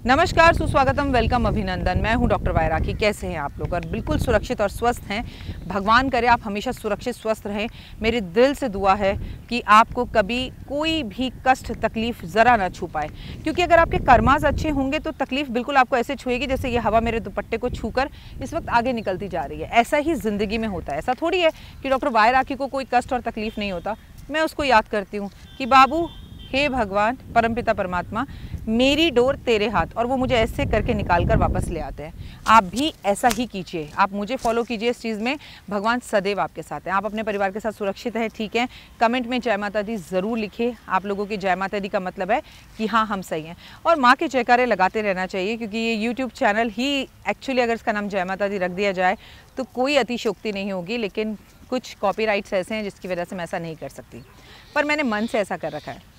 नमस्कार, सुस्वागतम, वेलकम, अभिनंदन। मैं हूं डॉक्टर वाय राखी। कैसे हैं आप लोग? और बिल्कुल सुरक्षित और स्वस्थ हैं। भगवान करे आप हमेशा सुरक्षित स्वस्थ रहें। मेरे दिल से दुआ है कि आपको कभी कोई भी कष्ट तकलीफ ज़रा ना छू पाए, क्योंकि अगर आपके कर्मास अच्छे होंगे तो तकलीफ बिल्कुल आपको ऐसे छुएगी जैसे ये हवा मेरे दुपट्टे को छूकर इस वक्त आगे निकलती जा रही है। ऐसा ही ज़िंदगी में होता है। ऐसा थोड़ी है कि डॉक्टर वाय राखी को कोई कष्ट और तकलीफ नहीं होता। मैं उसको याद करती हूँ कि बाबू, हे भगवान, परमपिता परमात्मा, मेरी डोर तेरे हाथ, और वो मुझे ऐसे करके निकाल कर वापस ले आते हैं। आप भी ऐसा ही कीजिए, आप मुझे फॉलो कीजिए इस चीज़ में। भगवान सदैव आपके साथ हैं। आप अपने परिवार के साथ सुरक्षित हैं, ठीक है? कमेंट में जय माता दी ज़रूर लिखिए। आप लोगों की जय माता दी का मतलब है कि हाँ, हम सही हैं। और माँ के जयकारे लगाते रहना चाहिए, क्योंकि ये यूट्यूब चैनल ही एक्चुअली अगर इसका नाम जय माता दी रख दिया जाए तो कोई अतिशयोक्ति नहीं होगी, लेकिन कुछ कॉपीराइट्स ऐसे हैं जिसकी वजह से मैं ऐसा नहीं कर सकती, पर मैंने मन से ऐसा कर रखा है।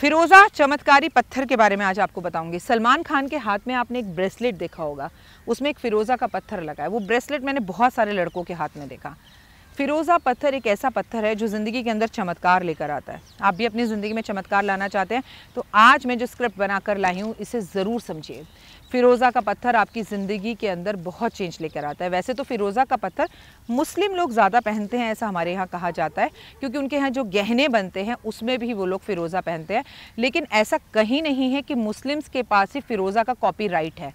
फिरोज़ा चमत्कारी पत्थर के बारे में आज आपको बताऊंगी। सलमान खान के हाथ में आपने एक ब्रेसलेट देखा होगा, उसमें एक फिरोज़ा का पत्थर लगा है। वो ब्रेसलेट मैंने बहुत सारे लड़कों के हाथ में देखा। फिरोज़ा पत्थर एक ऐसा पत्थर है जो ज़िंदगी के अंदर चमत्कार लेकर आता है। आप भी अपनी ज़िंदगी में चमत्कार लाना चाहते हैं तो आज मैं जो स्क्रिप्ट बनाकर लाई हूँ इसे ज़रूर समझिए। फिरोज़ा का पत्थर आपकी ज़िंदगी के अंदर बहुत चेंज लेकर आता है। वैसे तो फिरोज़ा का पत्थर मुस्लिम लोग ज़्यादा पहनते हैं, ऐसा हमारे यहाँ कहा जाता है, क्योंकि उनके यहाँ जो गहने बनते हैं उसमें भी वो लोग फिरोज़ा पहनते हैं। लेकिन ऐसा कहीं नहीं है कि मुस्लिम्स के पास ही फिरोज़ा का कॉपीराइट है।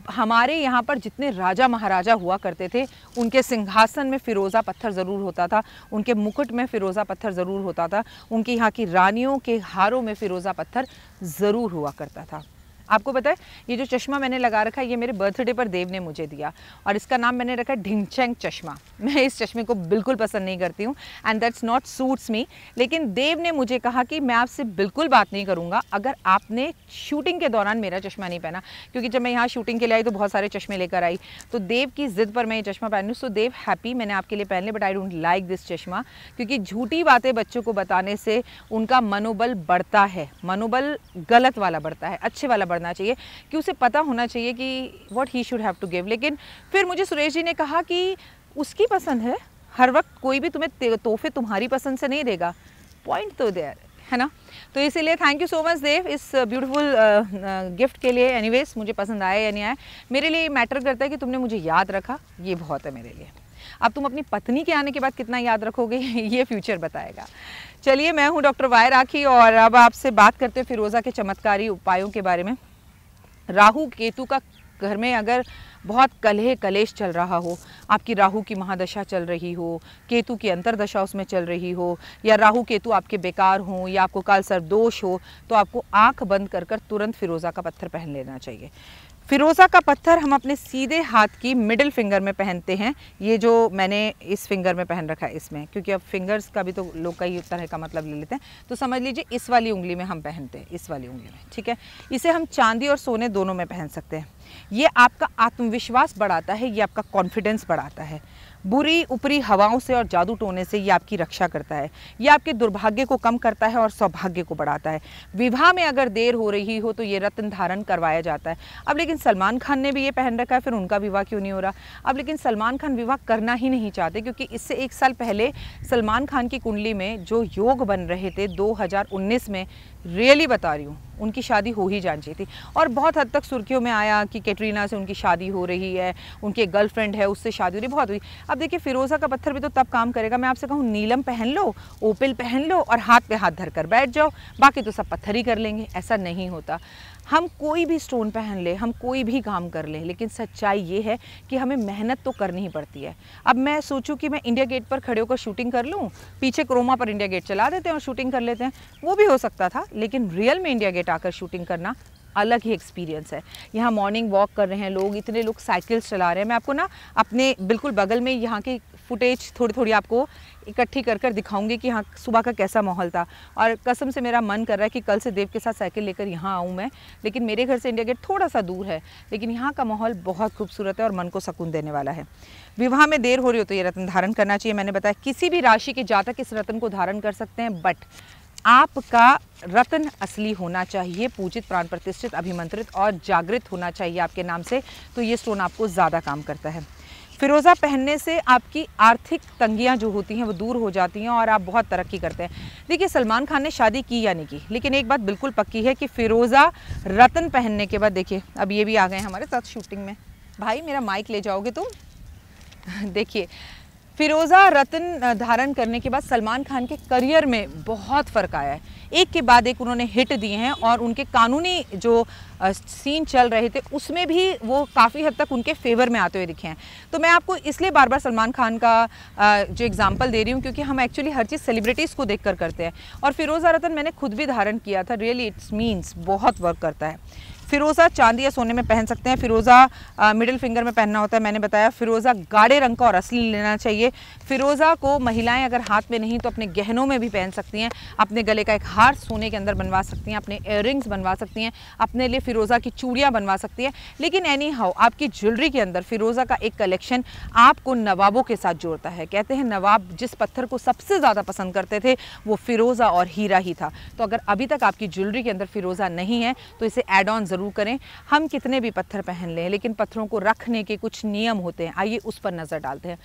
हमारे यहाँ पर जितने राजा महाराजा हुआ करते थे उनके सिंहासन में फिरोज़ा पत्थर ज़रूर होता था, उनके मुकुट में फिरोज़ा पत्थर ज़रूर होता था, उनके यहाँ की रानियों के हारों में फिरोज़ा पत्थर ज़रूर हुआ करता था। आपको पता है, ये जो चश्मा मैंने लगा रखा है ये मेरे बर्थडे पर देव ने मुझे दिया, और इसका नाम मैंने रखा है ढिंचैंग चश्मा। मैं इस चश्मे को बिल्कुल पसंद नहीं करती हूँ, and that's not suits me. लेकिन देव ने मुझे कहा कि मैं आपसे बिल्कुल बात नहीं करूँगा अगर आपने शूटिंग के दौरान मेरा चश्मा नहीं पहना, क्योंकि जब मैं यहाँ शूटिंग के लिए आई तो बहुत सारे चश्मे लेकर आई, तो देव की ज़िद पर मैं ये चश्मा पहनूँ। सो देव हैप्पी, मैंने आपके लिए पहन लिया, but I don't like this चश्मा, क्योंकि झूठी बातें बच्चों को बताने से उनका मनोबल बढ़ता है। मनोबल गलत वाला बढ़ता है, अच्छे वाला बढ़ना चाहिए, कि उसे पता होना चाहिए कि what he should have to give. लेकिन फिर मुझे सुरेश जी ने कहा कि उसकी पसंद है, हर वक्त कोई भी तुम्हें तोहफे तुम्हारी पसंद से नहीं देगा। पॉइंट तो देयर है ना। तो इसीलिए थैंक यू सो मच देव इस ब्यूटीफुल गिफ्ट के लिए। एनीवेज, मुझे पसंद आया या नहीं आया, मेरे लिए मैटर करता है कि तुमने मुझे याद रखा, ये बहुत है मेरे लिए। अब तुम अपनी पत्नी के आने के बाद कितना याद रखोगे ये फ्यूचर बताएगा। चलिए, मैं हूँ डॉक्टर वाय राखी, और अब आपसे बात करते हैं फिरोज़ा के चमत्कारी उपायों के बारे में। राहु केतु का घर में अगर बहुत कलह कलेश चल रहा हो, आपकी राहु की महादशा चल रही हो, केतु की अंतरदशा उसमें चल रही हो, या राहु केतु आपके बेकार हो, या आपको काल सर्प दोष हो, तो आपको आंख बंद कर कर तुरंत फिरोज़ा का पत्थर पहन लेना चाहिए। फिरोज़ा का पत्थर हम अपने सीधे हाथ की मिडिल फिंगर में पहनते हैं। ये जो मैंने इस फिंगर में पहन रखा है इसमें, क्योंकि अब फिंगर्स का भी तो लोग कई तरह का मतलब ले लेते हैं, तो समझ लीजिए इस वाली उंगली में हम पहनते हैं, इस वाली उंगली में, ठीक है। इसे हम चांदी और सोने दोनों में पहन सकते हैं। ये आपका आत्मविश्वास बढ़ाता है, ये आपका कॉन्फिडेंस बढ़ाता है। बुरी ऊपरी हवाओं से और जादू टोने से ये आपकी रक्षा करता है। ये आपके दुर्भाग्य को कम करता है और सौभाग्य को बढ़ाता है। विवाह में अगर देर हो रही हो तो ये रत्न धारण करवाया जाता है। अब लेकिन सलमान खान ने भी ये पहन रखा है, फिर उनका विवाह क्यों नहीं हो रहा? अब लेकिन सलमान खान विवाह करना ही नहीं चाहते, क्योंकि इससे 1 साल पहले सलमान खान की कुंडली में जो योग बन रहे थे 2019 में, रियली बता रही हूँ, उनकी शादी हो ही जानी चाहिए थी। और बहुत हद तक सुर्खियों में आया कि कैटरीना से उनकी शादी हो रही है, उनकी एक गर्लफ्रेंड है उससे शादी हो रही, बहुत हुई। अब देखिए, फिरोज़ा का पत्थर भी तो तब काम करेगा। मैं आपसे कहूँ नीलम पहन लो, ओपिल पहन लो और हाथ पे हाथ धर कर बैठ जाओ, बाकी तो सब पत्थर ही कर लेंगे। ऐसा नहीं होता। हम कोई भी स्टोन पहन ले, हम कोई भी काम कर लें, लेकिन सच्चाई ये है कि हमें मेहनत तो करनी ही पड़ती है। अब मैं सोचूं कि मैं इंडिया गेट पर खड़े होकर शूटिंग कर लूं, पीछे क्रोमा पर इंडिया गेट चला देते हैं और शूटिंग कर लेते हैं, वो भी हो सकता था, लेकिन रियल में इंडिया गेट आकर शूटिंग करना अलग ही एक्सपीरियंस है। यहाँ मॉर्निंग वॉक कर रहे हैं लोग, इतने लोग साइकिल्स चला रहे हैं। मैं आपको ना अपने बिल्कुल बगल में यहाँ की फुटेज थोड़ी थोड़ी आपको इकट्ठी कर कर दिखाऊंगी कि यहाँ सुबह का कैसा माहौल था। और कसम से मेरा मन कर रहा है कि कल से देव के साथ साइकिल लेकर यहाँ आऊँ मैं, लेकिन मेरे घर से इंडिया गेट थोड़ा सा दूर है, लेकिन यहाँ का माहौल बहुत खूबसूरत है और मन को सुकून देने वाला है। विवाह में देर हो रही हो तो ये रत्न धारण करना चाहिए। मैंने बताया किसी भी राशि के जातक इस रत्न को धारण कर सकते हैं, बट आपका रत्न असली होना चाहिए, पूजित, प्राण प्रतिष्ठित, अभिमंत्रित और जागृत होना चाहिए आपके नाम से, तो ये स्टोन आपको ज़्यादा काम करता है। फिरोज़ा पहनने से आपकी आर्थिक तंगियां जो होती हैं वो दूर हो जाती हैं और आप बहुत तरक्की करते हैं। देखिए, सलमान खान ने शादी की या नहीं की, लेकिन एक बात बिल्कुल पक्की है कि फिरोज़ा रत्न पहनने के बाद, देखिए अब ये भी आ गए हमारे साथ शूटिंग में। भाई मेरा माइक ले जाओगे तुम? देखिए, फिरोज़ा रत्न धारण करने के बाद सलमान खान के करियर में बहुत फ़र्क आया है। एक के बाद एक उन्होंने हिट दिए हैं और उनके कानूनी जो सीन चल रहे थे उसमें भी वो काफ़ी हद तक उनके फेवर में आते हुए दिखे हैं। तो मैं आपको इसलिए बार बार सलमान खान का जो एग्जांपल दे रही हूँ क्योंकि हम एक्चुअली हर चीज़ सेलिब्रिटीज़ को देखकर करते हैं। और फिरोज़ा रत्न मैंने खुद भी धारण किया था। रियली इट्स मीन्स बहुत वर्क करता है। फिरोज़ा चांदी या सोने में पहन सकते हैं। फिरोज़ा मिडिल फिंगर में पहनना होता है, मैंने बताया। फिरोज़ा गाढ़े रंग का और असली लेना चाहिए। फिरोज़ा को महिलाएं अगर हाथ में नहीं तो अपने गहनों में भी पहन सकती हैं। अपने गले का एक हार सोने के अंदर बनवा सकती हैं, अपने इयररिंग्स बनवा सकती हैं, अपने लिए फिरोज़ा की चूड़ियाँ बनवा सकती हैं। लेकिन एनी हाउ आपकी ज्वेलरी के अंदर फिरोज़ा का एक कलेक्शन आपको नवाबों के साथ जोड़ता है। कहते हैं नवाब जिस पत्थर को सबसे ज़्यादा पसंद करते थे वो फिरोज़ा और हीरा ही था। तो अगर अभी तक आपकी ज्वेलरी के अंदर फिरोज़ा नहीं है तो इसे एड ऑन ज़रूर करें। हम कितने भी पत्थर पहन लें लेकिन पत्थरों को रखने के कुछ नियम होते हैं, आइए उस पर नज़र डालते हैं।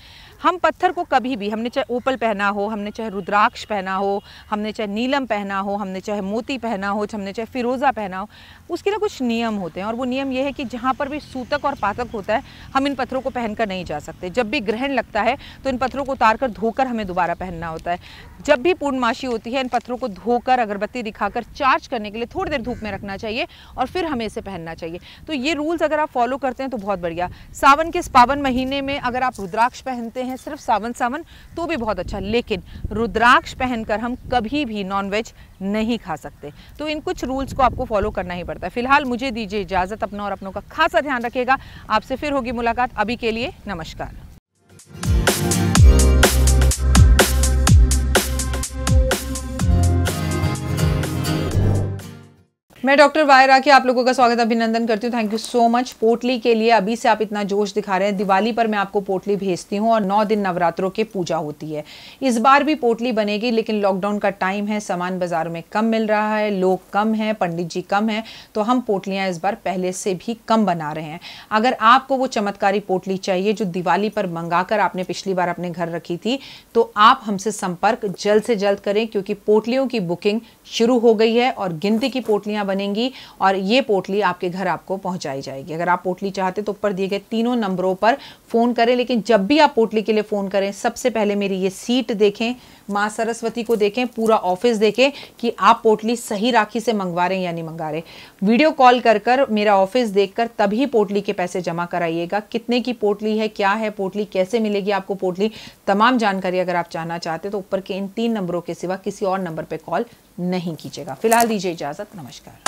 हम पत्थर को कभी भी, हमने चाहे ओपल पहना हो, हमने चाहे रुद्राक्ष पहना हो, हमने चाहे नीलम पहना हो, हमने चाहे मोती पहना हो, हमने चाहे फिरोज़ा पहना हो, उसके ना कुछ नियम होते हैं। और वो नियम ये है कि जहाँ पर भी सूतक और पातक होता है हम इन पत्थरों को पहनकर नहीं जा सकते। जब भी ग्रहण लगता है तो इन पत्थरों को उतार कर धोकर हमें दोबारा पहनना होता है। जब भी पूर्णमासी होती है इन पत्थरों को धोकर अगरबत्ती दिखाकर चार्ज करने के लिए थोड़ी देर धूप में रखना चाहिए और फिर हमें इसे पहनना चाहिए। तो ये रूल्स अगर आप फॉलो करते हैं तो बहुत बढ़िया। सावन के इस पावन महीने में अगर आप रुद्राक्ष पहनते हैं, सिर्फ सावन तो भी बहुत अच्छा, लेकिन रुद्राक्ष पहनकर हम कभी भी नॉनवेज नहीं खा सकते। तो इन कुछ रूल्स को आपको फॉलो करना ही पड़ता है। फिलहाल मुझे दीजिए इजाज़त, अपना और अपनों का खासा ध्यान रखिएगा। आपसे फिर होगी मुलाकात, अभी के लिए नमस्कार। मैं डॉक्टर वायर राखी आप लोगों का स्वागत अभिनंदन करती हूँ। Thank you so much. पोटली के लिए अभी से आप इतना जोश दिखा रहे हैं। दिवाली पर मैं आपको पोटली भेजती हूँ और 9 दिन नवरात्रों की पूजा होती है। इस बार भी पोटली बनेगी, लेकिन लॉकडाउन का टाइम है, सामान बाजार में कम मिल रहा है, लोग कम हैं, पंडित जी कम हैं, तो हम पोटलियाँ इस बार पहले से भी कम बना रहे हैं। अगर आपको वो चमत्कारी पोटली चाहिए जो दिवाली पर मंगाकर आपने पिछली बार अपने घर रखी थी, तो आप हमसे संपर्क जल्द से जल्द करें क्योंकि पोटलियों की बुकिंग शुरू हो गई है और गिनती की पोटलियाँ बनेंगी और ये पोटली आपके घर आपको पहुंचाई जाएगी। अगर आप पोटली चाहते तो ऊपर दिए गए तीनों नंबरों पर फोन करें, लेकिन जब भी आप पोटली के लिए फोन करें सबसे पहले मेरी ये सीट देखें, माँ सरस्वती को देखें, पूरा ऑफिस देखें कि आप पोटली सही राखी से मंगवा रहे हैं या नहीं मंगा रहे। वीडियो कॉल कर मेरा ऑफिस देखकर तभी पोटली के पैसे जमा कराइएगा। कितने की पोटली है, क्या है पोटली, कैसे मिलेगी आपको पोटली, तमाम जानकारी अगर आप जानना चाहते तो ऊपर के इन 3 नंबरों के सिवा किसी और नंबर पर कॉल नहीं कीजिएगा। फिलहाल दीजिए इजाजत, नमस्कार।